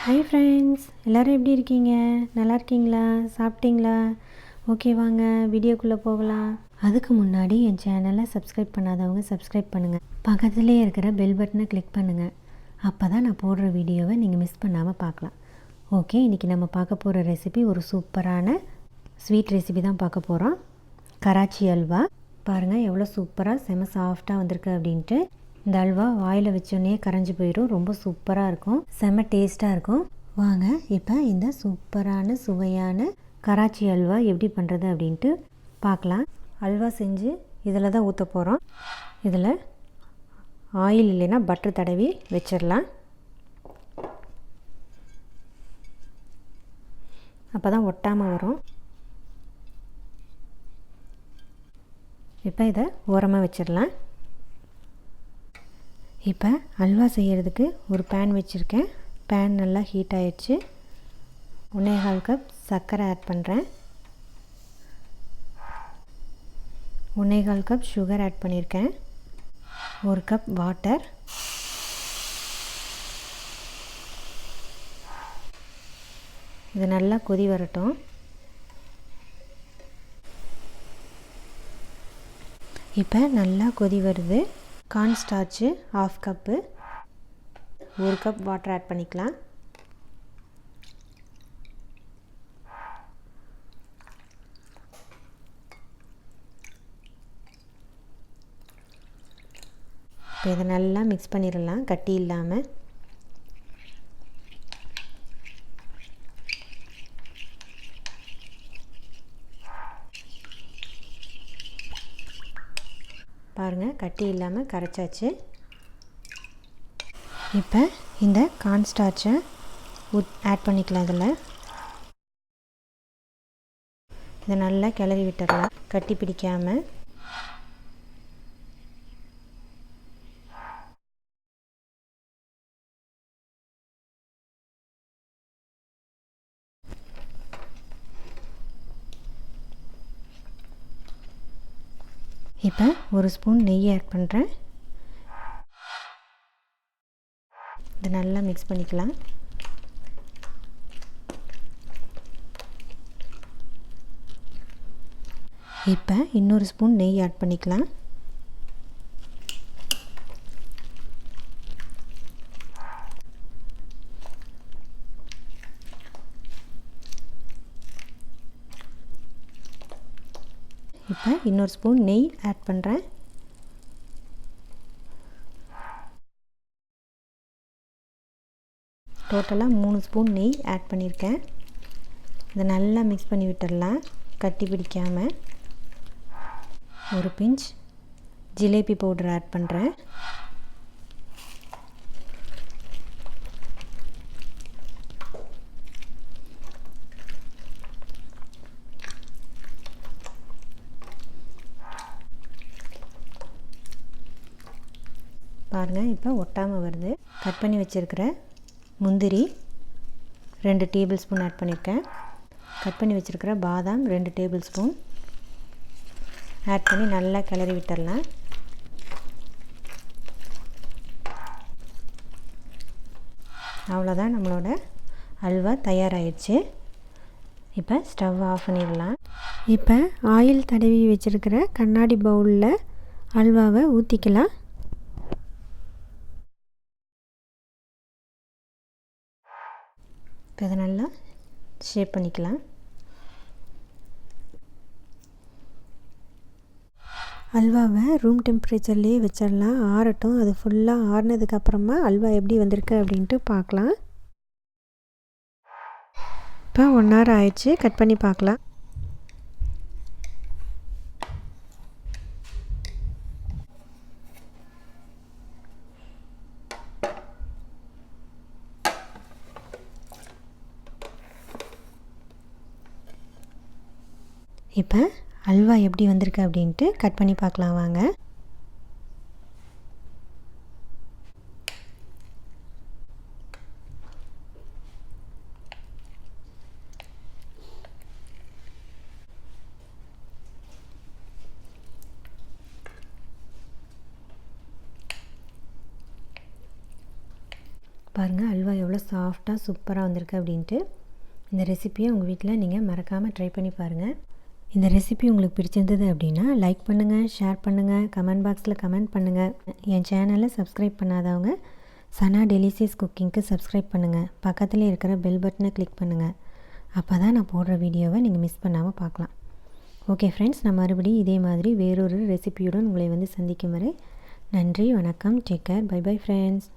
Hi friends, எல்லோரும் எப்படி இருக்கீங்க? நல்லா இருக்கீங்களா? சாப்பிட்டீங்களா? ஓகே, வாங்க வீடியோக்குள்ளே போகலாம். அதுக்கு முன்னாடி என் சேனலை சப்ஸ்கிரைப் பண்ணாதவங்க சப்ஸ்கிரைப் பண்ணுங்கள். பக்கத்துலேயே இருக்கிற பெல் பட்டனை கிளிக் பண்ணுங்கள். அப்போ தான் நான் போடுற வீடியோவை நீங்கள் மிஸ் பண்ணாமல் பார்க்கலாம். ஓகே, இன்றைக்கி நம்ம பார்க்க போகிற ரெசிபி ஒரு சூப்பரான ஸ்வீட் ரெசிபி தான் பார்க்க போகிறோம். கராச்சி அல்வா. பாருங்கள் எவ்வளோ சூப்பராக செம சாஃப்டாக வந்திருக்கு அப்படின்ட்டு. இந்த அல்வா வாயில் வச்சோன்னே கரைஞ்சி போயிடும். ரொம்ப சூப்பராக இருக்கும், செம்ம டேஸ்ட்டாக இருக்கும். வாங்க இப்போ இந்த சூப்பரான சுவையான கராச்சி அல்வா எப்படி பண்ணுறது அப்படின்ட்டு பார்க்கலாம். அல்வா செஞ்சு இதில் தான் ஊற்ற போகிறோம். இதில் ஆயில் இல்லைன்னா பட்டர் தடவி வச்சிடலாம். அப்போ தான் ஒட்டாமல் வரும். இப்போ இதை ஓரமாக வச்சிடலாம். இப்போ அல்வா செய்கிறதுக்கு ஒரு பேன் வச்சுருக்கேன். பேன் நல்லா ஹீட் ஆகிடுச்சு. 1.25 கப் சர்க்கரை ஆட் பண்ணுறேன். 1.25 கப் சுகர் ஆட் பண்ணியிருக்கேன். 1 கப் வாட்டர். இது நல்லா கொதி வரட்டும். இப்போ நல்லா கொதி வருது. Corn starch 1/2 cup, 1 cup water add பண்ணிக்கலாம். இப்போ இதை நல்லா மிக்ஸ் பண்ணிடலாம், கட்டி இல்லாமல். பாருங்கள், கட்டி இல்லாமல் கரைச்சாச்சு. இப்போ இந்த கார்ன் ஸ்டார்ச்சை ஆட் பண்ணிக்கலாம். இதை நல்லா கிளறி விட்டுடலாம், கட்டி பிடிக்காமல். இப்போ 1 ஸ்பூன் நெய் ஆட் பண்ணுறேன். இதை நல்லா மிக்ஸ் பண்ணிக்கலாம். இப்போ இன்னொரு ஸ்பூன் நெய் ஆட் பண்ணிக்கலாம். இப்போ இன்னொரு ஸ்பூன் நெய் ஆட் பண்ணுறேன். டோட்டலாக 3 ஸ்பூன் நெய் ஆட் பண்ணியிருக்கேன். இதை நல்லா மிக்ஸ் பண்ணி விட்டுடலாம், கட்டி பிடிக்காமல். ஒரு பிஞ்ச் ஜிலேபி பவுடர் ஆட் பண்ணுறேன். பாருங்கள், இப்போ ஒட்டாமல் வருது. கட் பண்ணி வச்சுருக்கிற முந்திரி 2 டேபிள் ஸ்பூன் ஆட் பண்ணியிருக்கேன். கட் பண்ணி வச்சுருக்கிற பாதாம் 2 டேபிள் ஸ்பூன் ஆட் பண்ணி நல்லா கிளறி விட்டுடலாம். அவ்வளோதான், நம்மளோட அல்வா தயாராகிடுச்சு. இப்போ ஸ்டவ் ஆஃப் பண்ணிடலாம். இப்போ ஆயில் தடவி வச்சுருக்கிற கண்ணாடி பவுலில் அல்வாவை ஊற்றிக்கலாம். இப்போ இதை நல்லா ஷேப் பண்ணிக்கலாம். அல்வாவை ரூம் டெம்பரேச்சர்லேயே வச்சிடலாம், ஆறட்டும். அது ஃபுல்லாக ஆறினதுக்கப்புறமா அல்வா எப்படி வந்திருக்கு அப்படின்ட்டு பார்க்கலாம். இப்போ 1 hour ஆயிடுச்சு, கட் பண்ணி பார்க்கலாம். இப்போ அல்வா எப்படி வந்திருக்கு அப்படின்ட்டு கட் பண்ணி பார்க்கலாம் வாங்க. பாருங்கள் அல்வா எவ்வளோ சாஃப்டாக சூப்பராக வந்திருக்கு அப்படின்ட்டு. இந்த ரெசிப்பியை உங்கள் வீட்டில் நீங்கள் மறக்காமல் ட்ரை பண்ணி பாருங்கள். இந்த ரெசிபி உங்களுக்கு பிடிச்சிருந்தது அப்படின்னா லைக் பண்ணுங்கள், ஷேர் பண்ணுங்கள், கமெண்ட் பாக்ஸில் கமெண்ட் பண்ணுங்கள். என் சேனலை சப்ஸ்கிரைப் பண்ணாதவங்க சனா டெலிசியஸ் குக்கிங்க்கு சப்ஸ்கிரைப் பண்ணுங்கள். பக்கத்துலேயே இருக்கிற பெல் பட்டனை கிளிக் பண்ணுங்கள். அப்போ தான் நான் போடுற வீடியோவை நீங்கள் மிஸ் பண்ணாமல் பார்க்கலாம். ஓகே ஃப்ரெண்ட்ஸ், நான் மறுபடியும் இதே மாதிரி வேறொரு ரெசிபியுடன் உங்களை வந்து சந்திக்கும் வரை நன்றி, வணக்கம், take care, bye bye friends.